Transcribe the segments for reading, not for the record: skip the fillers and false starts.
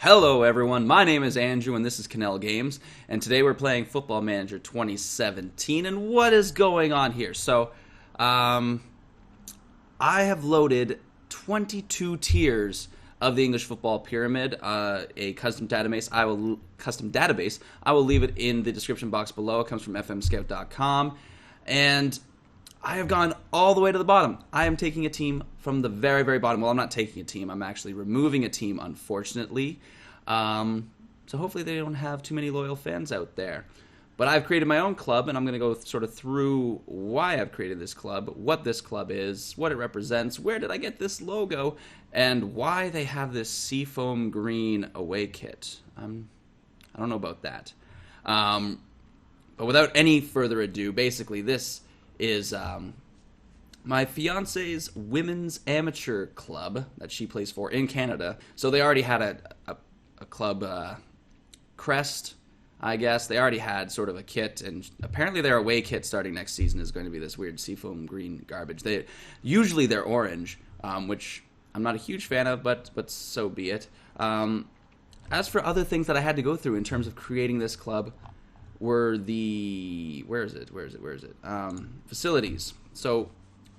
Hello everyone, my name is Andrew and this is Cannell Games, and today we're playing Football Manager 2017, and what is going on here? So, I have loaded 22 tiers of the English Football Pyramid, a custom database. I will leave it in the description box below. It comes from fmscout.com, and I have gone all the way to the bottom. I am taking a team from the very, very bottom. Well, I'm not taking a team. I'm actually removing a team, unfortunately. So hopefully they don't have too many loyal fans out there. But I've created my own club, and I'm going to go sort of through why I've created this club, what this club is, what it represents, where did I get this logo, and why they have this seafoam green away kit. I don't know about that. But without any further ado, basically this is my fiance's women's amateur club that she plays for in Canada. So they already had a club crest, I guess. They already had sort of a kit, and apparently their away kit starting next season is going to be this weird seafoam green garbage. Usually they're orange, which I'm not a huge fan of, but so be it. As for other things that I had to go through in terms of creating this club, were the facilities. So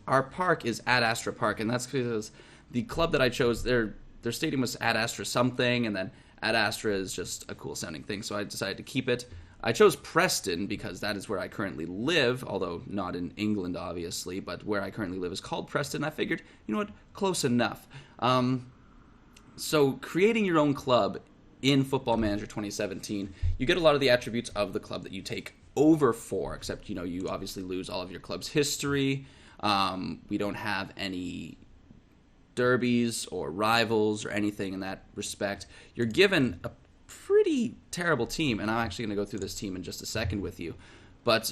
our park is Ad Astra Park, and that's because the club that I chose, their stadium was Ad Astra something, and then Ad Astra is just a cool sounding thing, so I decided to keep it. I chose Preston because that is where I currently live, although not in England, obviously, but where I currently live is called Preston. I figured, you know what, close enough. So creating your own club in Football Manager 2017, you get a lot of the attributes of the club that you take over for, except, you obviously lose all of your club's history. We don't have any derbies or rivals or anything in that respect. You're given a pretty terrible team, and I'm actually going to go through this team in just a second with you. But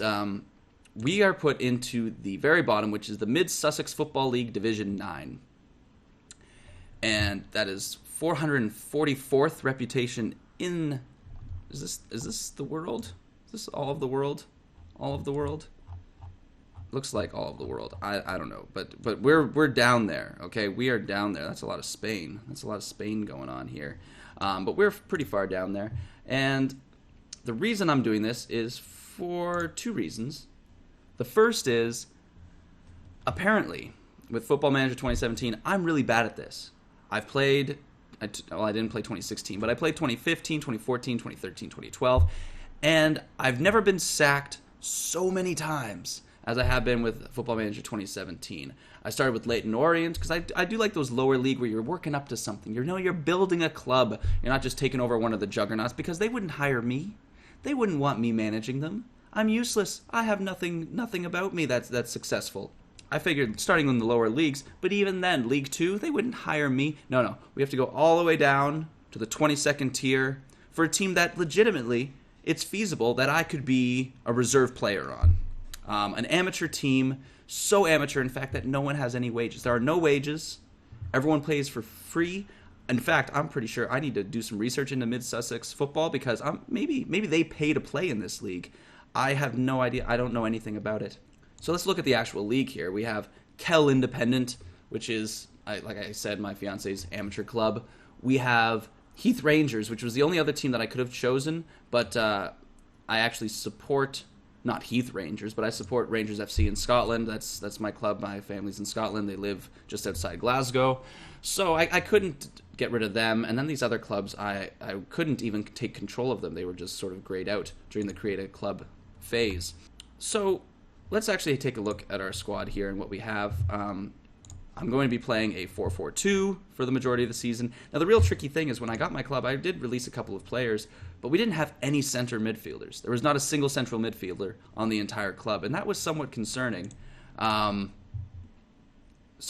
we are put into the very bottom, which is the Mid-Sussex Football League Division 9. And that is 444th reputation in... Is this the world? Is this all of the world? All of the world? Looks like all of the world. I don't know, but we're down there. Okay, we are down there. That's a lot of Spain. That's a lot of Spain going on here. But we're pretty far down there, and the reason I'm doing this is for two reasons. The first is, apparently, with Football Manager 2017, I'm really bad at this. I've played, I didn't play 2016, but I played 2015, 2014, 2013, 2012, and I've never been sacked so many times as I have been with Football Manager 2017. I started with Leyton Orient because I do like those lower league where you're working up to something. You're building a club. You're not just taking over one of the juggernauts, because they wouldn't hire me. They wouldn't want me managing them. I'm useless. I have nothing about me that's successful. I figured starting in the lower leagues, but even then, League 2, they wouldn't hire me. No, we have to go all the way down to the 22nd tier for a team that legitimately, it's feasible that I could be a reserve player on. An amateur team, so amateur, in fact, that no one has any wages. There are no wages. Everyone plays for free. In fact, I'm pretty sure I need to do some research into Mid-Sussex football, because maybe they pay to play in this league. I have no idea. I don't know anything about it. So let's look at the actual league here. We have Kell Independent, which is, like I said, my fiance's amateur club. We have Heath Rangers, which was the only other team that I could have chosen, but I actually support, not Heath Rangers, but I support Rangers FC in Scotland. That's my club. My family's in Scotland. They live just outside Glasgow. So I couldn't get rid of them. And then these other clubs, I couldn't even take control of them. They were just sort of grayed out during the create a club phase. So let's actually take a look at our squad here and what we have. I'm going to be playing a 4-4-2 for the majority of the season. Now, the real tricky thing is when I got my club, I did release a couple of players, but we didn't have any center midfielders. There was not a single central midfielder on the entire club, and that was somewhat concerning. So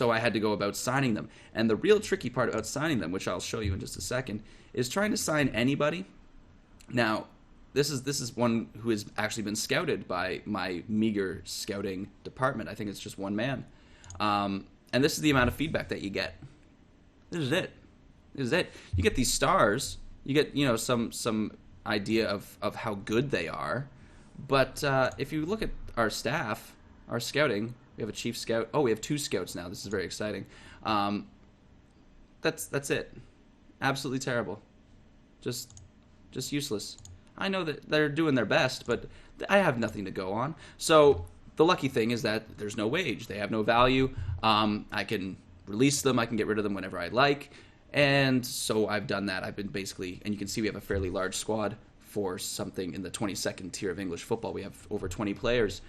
I had to go about signing them. And the real tricky part about signing them, which I'll show you in just a second, is trying to sign anybody. Now, this is one who has actually been scouted by my meager scouting department. I think it's just one man. And this is the amount of feedback that you get. This is it. You get these stars. You get, some idea of how good they are. But if you look at our staff, our scouting, we have a chief scout. Oh, we have 2 scouts now. This is very exciting. That's it. Absolutely terrible. Just useless. I know that they're doing their best, but I have nothing to go on. So the lucky thing is that there's no wage. They have no value. I can release them. I can get rid of them whenever I like. And so I've done that. I've been basically, and you can see we have a fairly large squad for something in the 22nd tier of English football. We have over 20 players.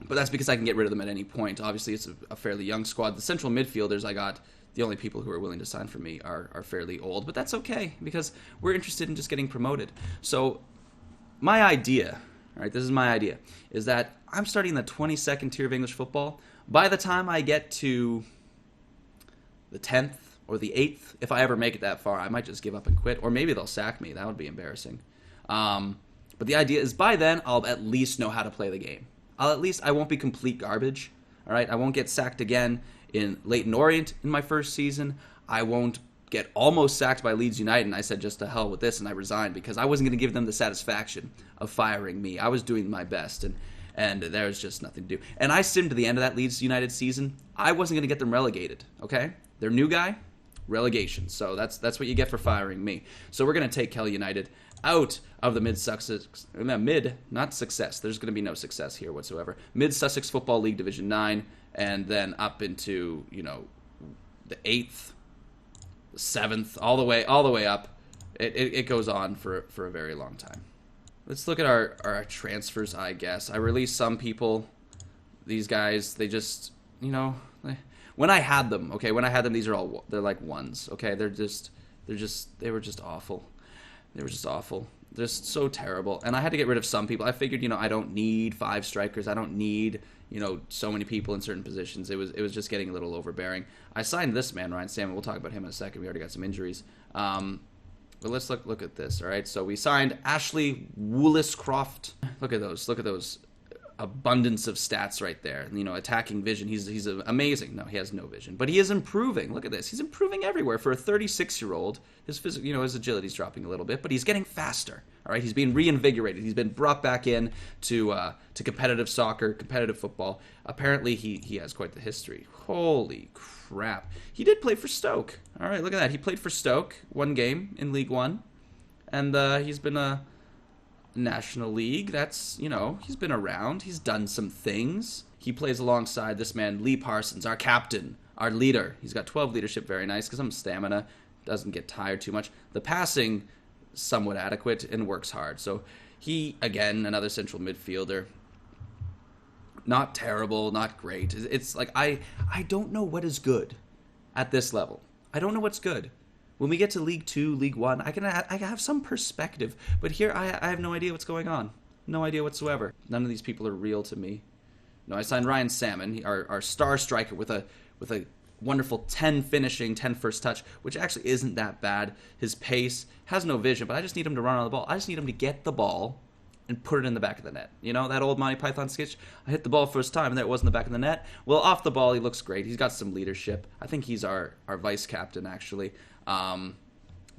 But that's because I can get rid of them at any point. Obviously, it's a fairly young squad. The central midfielders I got, the only people who are willing to sign for me are fairly old. But that's okay, because we're interested in just getting promoted. So my idea, all right, this is my idea, is that I'm starting in the 22nd tier of English football. By the time I get to the 10th or the 8th, if I ever make it that far, I might just give up and quit. Or maybe they'll sack me. That would be embarrassing. But the idea is by then, I'll at least know how to play the game. I won't be complete garbage. All right, I won't get sacked again in Leyton Orient in my first season. I won't get almost sacked by Leeds United, and I said just to hell with this, and I resigned because I wasn't going to give them the satisfaction of firing me. I was doing my best, and there was just nothing to do. And I simmed to the end of that Leeds United season. I wasn't going to get them relegated, okay? Their new guy, relegation. So that's what you get for firing me. So we're going to take Kell United out of the not success. There's going to be no success here whatsoever. Mid-Sussex Football League Division 9, and then up into, the 8th, the 7th, all the way up. It goes on for a very long time. Let's look at our transfers, I guess. I released some people. These guys, they just, when I had them, they're like ones, okay? They were just awful. They were just awful. Just so terrible. And I had to get rid of some people. I figured, I don't need 5 strikers. I don't need, so many people in certain positions. It was just getting a little overbearing. I signed this man, Ryan Salmon. We'll talk about him in a second. We already got some injuries. But let's look at this, all right? So we signed Ashley Wooliscroft. Look at those abundance of stats right there. Attacking vision. He's amazing. No, he has no vision, but he is improving. Look at this. He's improving everywhere for a 36-year-old. His physical, his agility's dropping a little bit, but he's getting faster. All right, he's being reinvigorated. He's been brought back in to competitive soccer, competitive football. Apparently, he has quite the history. Holy crap! He did play for Stoke. All right, look at that. He played for Stoke, 1 game in League One, and he's been a National League. That's, he's been around. He's done some things. He plays alongside this man, Lee Parsons, our captain, our leader. He's got 12 leadership, very nice, because some stamina, doesn't get tired too much. The passing, somewhat adequate, and works hard. So he, again, another central midfielder. Not terrible, not great. It's like, I don't know what is good at this level. I don't know what's good. When we get to League 2, League 1, I have some perspective. But here, I have no idea what's going on. No idea whatsoever. None of these people are real to me. No, I signed Ryan Salmon, our star striker with a wonderful 10 finishing, 10 first touch, which actually isn't that bad. His pace, has no vision, but I just need him to run on the ball. I just need him to get the ball and put it in the back of the net. That old Monty Python sketch? I hit the ball first time, and there it was in the back of the net. Well, off the ball, he looks great. He's got some leadership. I think he's our vice captain, actually. But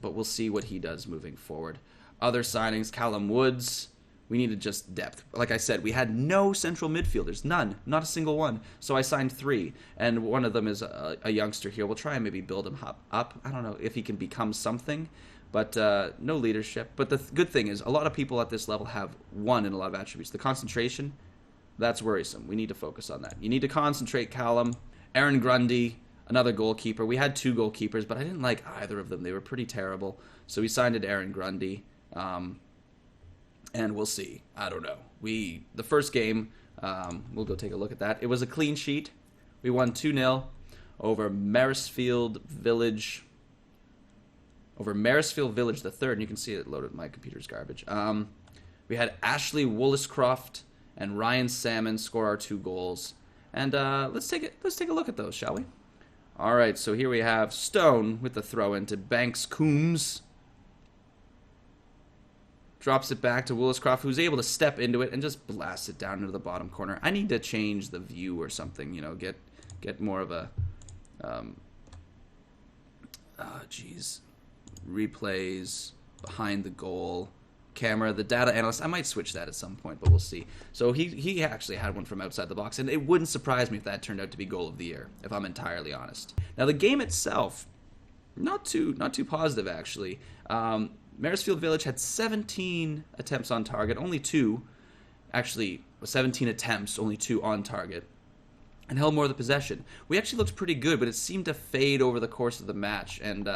we'll see what he does moving forward. Other signings, Callum Woods. We needed just depth. Like I said, we had no central midfielders. None. Not a single one. So I signed 3. And one of them is a youngster here. We'll try and maybe build him up. I don't know if he can become something. But no leadership. But the good thing is, a lot of people at this level have 1 in a lot of attributes. The concentration, that's worrisome. We need to focus on that. You need to concentrate, Callum. Aaron Grundy, another goalkeeper. We had 2 goalkeepers, but I didn't like either of them. They were pretty terrible. So we signed it Aaron Grundy. And we'll see. I don't know. The first game, we'll go take a look at that. It was a clean sheet. We won 2-0 over Maresfield Village. Over Maresfield Village the third, and you can see it loaded. My computer's garbage. We had Ashley Wooliscroft and Ryan Salmon score our 2 goals. And let's take a look at those, shall we? All right, so here we have Stone with the throw into Banks Coombs. Drops it back to Wooliscroft, who's able to step into it and just blast it down into the bottom corner. I need to change the view or something, get more of a, replays, behind the goal, camera, the data analyst. I might switch that at some point, but we'll see. So he actually had one from outside the box, and it wouldn't surprise me if that turned out to be goal of the year, if I'm entirely honest. Now, the game itself, not too positive, actually. Maresfield Village had 17 attempts on target, only 2. Actually, 17 attempts, only 2 on target. And held more of the possession. We actually looked pretty good, but it seemed to fade over the course of the match. And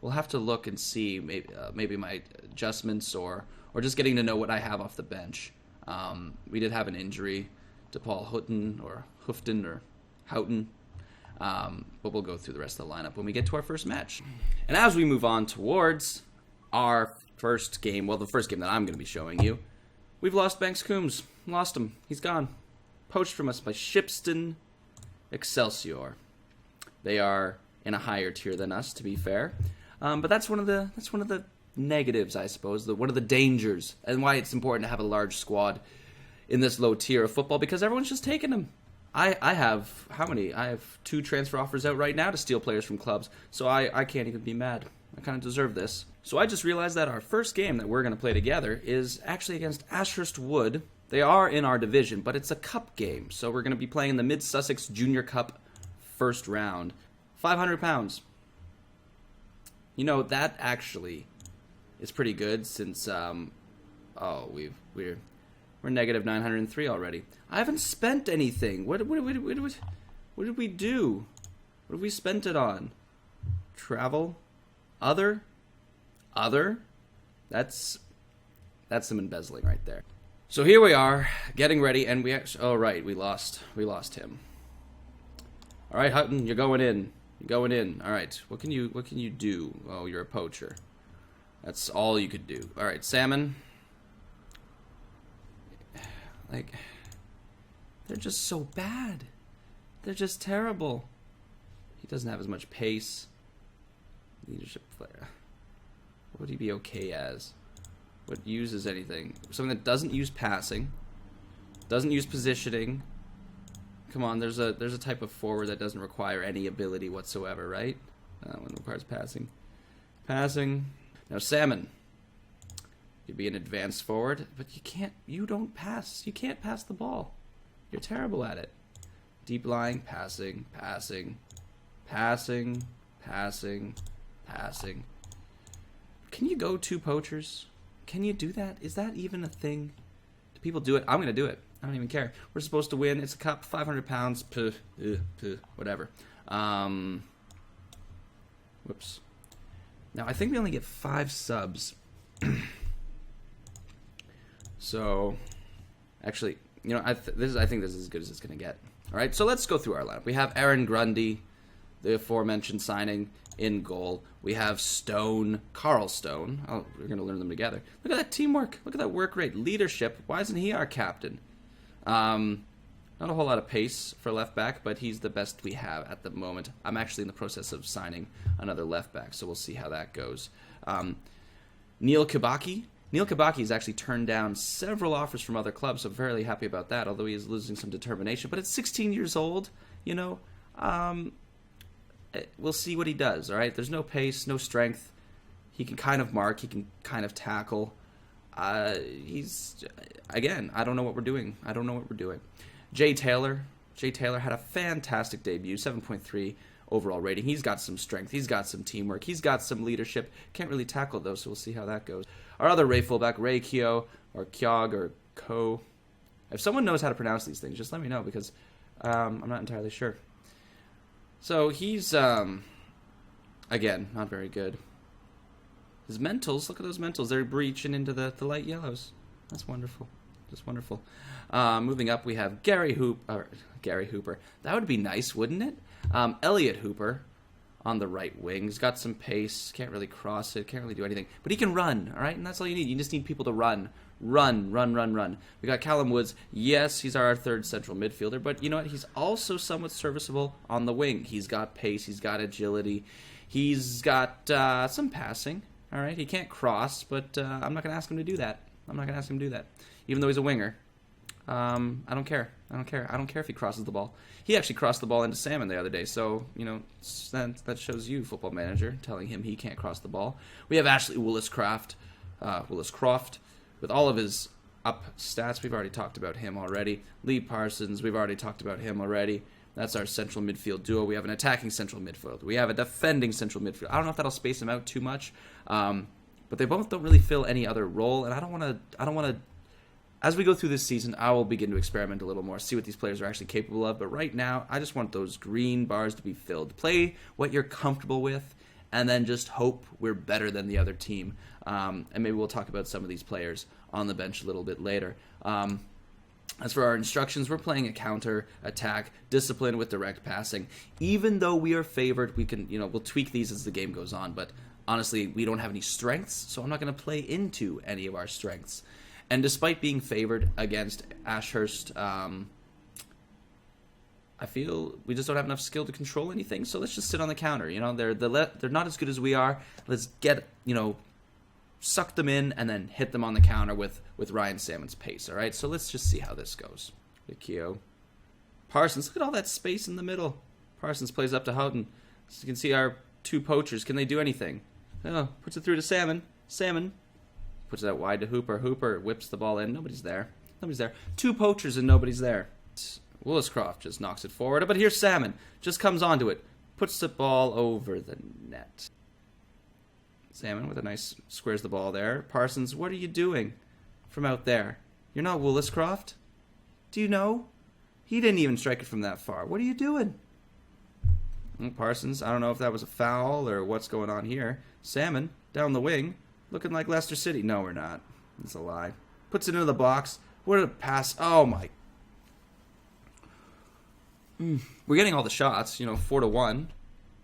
we'll have to look and see maybe my adjustments or just getting to know what I have off the bench. We did have an injury to Paul Houghton or Houghton. But we'll go through the rest of the lineup when we get to our first match. And as we move on towards our first game, well, the first game that I'm going to be showing you, we've lost Banks Coombs. Lost him. He's gone. Poached from us by Shipston Excelsior. They are in a higher tier than us, to be fair. But that's one of the negatives, I suppose. One of the dangers, and why it's important to have a large squad in this low tier of football, because everyone's just taking them. I have, how many? I have 2 transfer offers out right now to steal players from clubs, so I can't even be mad. I kind of deserve this. So I just realized that our first game that we're going to play together is actually against Ashurst Wood. They are in our division, but it's a cup game, so we're going to be playing in the Mid-Sussex Junior Cup first round. £500. You know, that actually is pretty good since, we're negative 903 already. I haven't spent anything. What did we do? What have we spent it on? Travel? Other? That's some embezzling right there. So here we are, getting ready, and we actually... Oh, right, we lost him. All right, Hutton, you're going in. All right, what can you do? Oh, you're a poacher. That's all you could do. All right, Salmon. Like, they're just so bad. They're just terrible. He doesn't have as much pace. Leadership player. What would he be okay as? What uses anything? Something that doesn't use passing, doesn't use positioning. Come on, there's a type of forward that doesn't require any ability whatsoever, right? That one requires passing. Now, Salmon. You'd be an advanced forward, but you don't pass. You can't pass the ball. You're terrible at it. Deep lying, passing. Can you go 2 poachers? Can you do that? Is that even a thing? Do people do it? I'm going to do it. I don't even care. We're supposed to win. It's a cup, £500. Whatever. Whoops. Now, I think we only get 5 subs. So, actually, you know, I think this is as good as it's going to get. All right, so let's go through our lineup. We have Aaron Grundy, the aforementioned signing, in goal. We have Carl Stone. Oh, we're going to learn them together. Look at that teamwork. Look at that work rate. Leadership. Why isn't he our captain? Not a whole lot of pace for left back, but he's the best we have at the moment. I'm actually in the process of signing another left back, so we'll see how that goes. Neil Kibaki. Neil Kibaki has actually turned down several offers from other clubs, so I'm fairly happy about that, although he is losing some determination. But at 16 years old, you know, we'll see what he does, all right? There's no pace, no strength. He can kind of mark. He can kind of tackle. Again, I don't know what we're doing. Jay Taylor had a fantastic debut, 7.3 overall rating. He's got some strength. He's got some teamwork. He's got some leadership. Can't really tackle, though, so we'll see how that goes. Our other Ray fullback, Ray Kyo, or Kyog, or Ko. If someone knows how to pronounce these things, just let me know, because I'm not entirely sure. So he's, again, not very good. His mentals, look at those mentals. They're breaching into the light yellows. That's wonderful. Just wonderful. Moving up, we have Gary Hooper. That would be nice, wouldn't it? Elliot Hooper on the right wing. He's got some pace. Can't really cross it. Can't really do anything. But he can run, all right? And that's all you need. You just need people to run. Run. We got Callum Woods. Yes, he's our third central midfielder. But you know what? He's also somewhat serviceable on the wing. He's got pace. He's got agility. He's got some passing. All right? He can't cross, but I'm not going to ask him to do that. Even though he's a winger. I don't care. I don't care if he crosses the ball. He actually crossed the ball into Salmon the other day. So, you know, that shows you, Football Manager, telling him he can't cross the ball. We have Ashley Wooliscroft, with all of his up stats. We've already talked about him already. Lee Parsons, we've already talked about him already. That's our central midfield duo. We have an attacking central midfield. We have a defending central midfield. I don't know if that'll space them out too much, but they both don't really fill any other role. And I don't want to. As we go through this season, I will begin to experiment a little more, see what these players are actually capable of. But right now, I just want those green bars to be filled. Play what you're comfortable with, and then just hope we're better than the other team. And maybe we'll talk about some of these players on the bench a little bit later. As for our instructions, we're playing a counter attack, discipline with direct passing. Even though we are favored, we can, we'll tweak these as the game goes on. But honestly, we don't have any strengths, so I'm not going to play into any of our strengths. And despite being favored against Ashurst, I feel we just don't have enough skill to control anything. So let's just sit on the counter. They're not as good as we are. Let's get suck them in and then hit them on the counter with Ryan Salmon's pace. All right. So let's just see how this goes. Vikio, Parsons. Look at all that space in the middle. Parsons plays up to Houghton. So you can see our two poachers. Can they do anything? Oh, puts it through to Salmon. Salmon puts it out wide to Hooper. Hooper whips the ball in. Nobody's there. Two poachers and nobody's there. Wooliscroft just knocks it forward. But here's Salmon. Just comes onto it. Puts the ball over the net. Salmon with a nice squares the ball there. Parsons, what are you doing from out there? You're not Wooliscroft. Do you know? He didn't even strike it from that far. What are you doing? Parsons, I don't know if that was a foul or what's going on here. Salmon, down the wing. Looking like Leicester City. No, we're not. It's a lie. Puts it into the box. What a pass. Oh, my. We're getting all the shots, 4-1.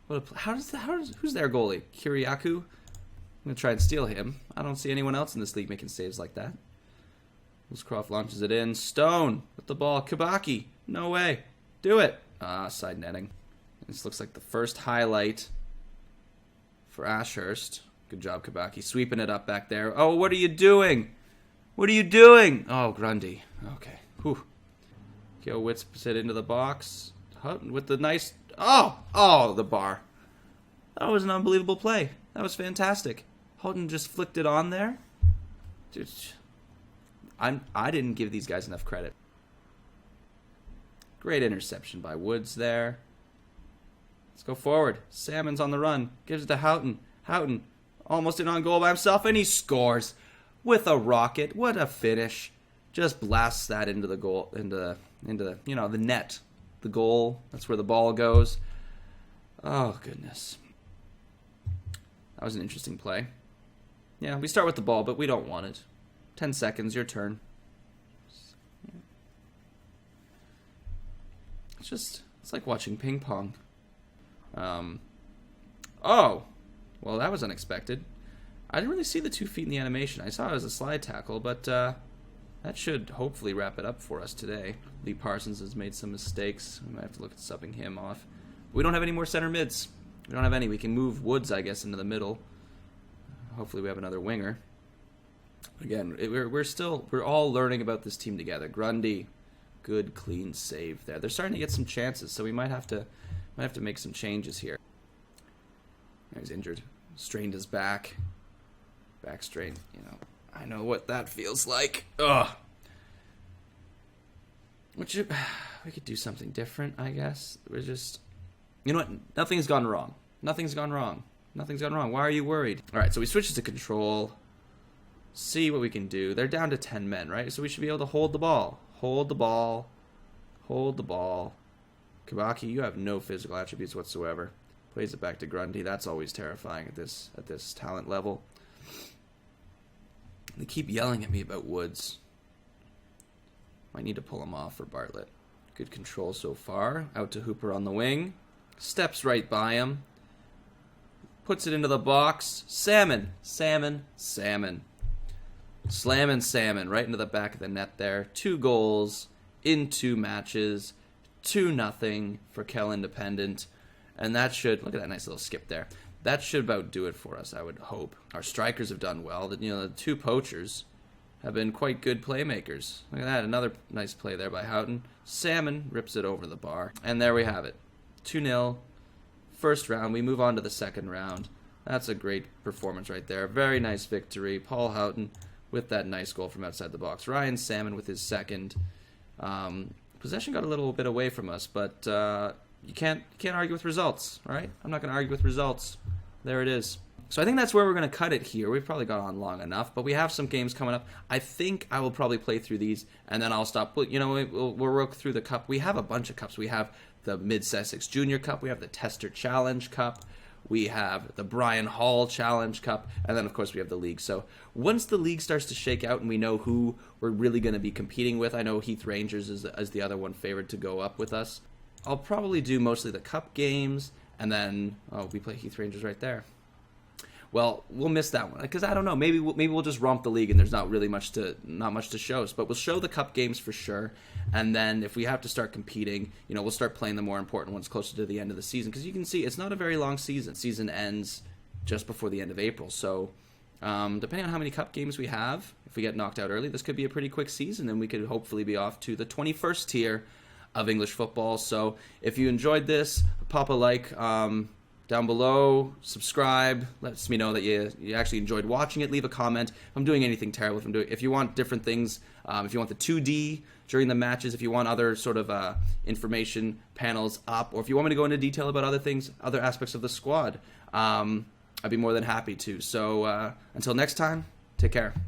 Who's their goalie? Kiriaku? I'm going to try and steal him. I don't see anyone else in this league making saves like that. Wooliscroft launches it in. Stone with the ball. Kibaki. No way. Do it. Side netting. This looks like the first highlight for Ashurst. Good job, Kibaki. Sweeping it up back there. Oh, what are you doing? Oh, Grundy. Okay. Whew. Gil Witz puts it into the box. Houghton with the nice... Oh, the bar. That was an unbelievable play. That was fantastic. Houghton just flicked it on there. Dude, I didn't give these guys enough credit. Great interception by Woods there. Let's go forward. Salmon's on the run. Gives it to Houghton. Houghton almost in on goal by himself, and he scores with a rocket. What a finish. Just blasts that into the goal, into the net. The goal. That's where the ball goes. Oh, goodness. That was an interesting play. Yeah, we start with the ball, but we don't want it. 10 seconds, your turn. It's like watching ping pong. Oh, well, that was unexpected. I didn't really see the 2 feet in the animation. I saw it as a slide tackle, but that should hopefully wrap it up for us today. Lee Parsons has made some mistakes. We might have to look at subbing him off. We don't have any more center mids. We don't have any. We can move Woods, I guess, into the middle. Hopefully we have another winger. Again, we're all learning about this team together. Grundy, good clean save there. They're starting to get some chances, so we might have to make some changes here. He's injured. Strained his back. Back strain. I know what that feels like. Ugh. We could do something different, I guess. We're just... You know what? Nothing's gone wrong. Why are you worried? All right, so we switch to control. See what we can do. They're down to 10 men, right? So we should be able to hold the ball. Hold the ball. Kibaki, you have no physical attributes whatsoever. Plays it back to Grundy. That's always terrifying at this talent level. They keep yelling at me about Woods. Might need to pull him off for Bartlett. Good control so far. Out to Hooper on the wing. Steps right by him. Puts it into the box. Salmon. Slamming Salmon right into the back of the net there. 2 goals in 2 matches. 2-0 for Kell Independent. And that should, look at that nice little skip there. That should about do it for us, I would hope. Our strikers have done well. The 2 poachers have been quite good playmakers. Look at that, another nice play there by Houghton. Salmon rips it over the bar. And there we have it. 2-0. First round. We move on to the second round. That's a great performance right there. Very nice victory. Paul Houghton with that nice goal from outside the box. Ryan Salmon with his second. possession got a little bit away from us, but you can't argue with results, right? I'm not going to argue with results. There it is. So I think that's where we're going to cut it here. We've probably gone on long enough, but we have some games coming up. I think I will probably play through these, and then I'll stop. You know, we'll work through the cup. We have a bunch of cups. We have the Mid-Sussex Junior Cup. We have the Tester Challenge Cup. We have the Brian Hall Challenge Cup. And then, of course, we have the league. So once the league starts to shake out and we know who we're really going to be competing with, I know Heath Rangers is the other one favored to go up with us. I'll probably do mostly the cup games, and then, we play Heath Rangers right there. Well, we'll miss that one because I don't know. Maybe we'll just romp the league and there's not much to show. But we'll show the cup games for sure, and then if we have to start competing, we'll start playing the more important ones closer to the end of the season. Because you can see it's not a very long season. Season ends just before the end of April. So depending on how many cup games we have, if we get knocked out early, this could be a pretty quick season, and we could hopefully be off to the 21st tier of English football. So if you enjoyed this, pop a like. Down below, subscribe, lets me know that you actually enjoyed watching it. Leave a comment. If I'm doing anything terrible, if you want different things, if you want the 2D during the matches, if you want other sort of information panels up, or if you want me to go into detail about other things, other aspects of the squad, I'd be more than happy to. So until next time, take care.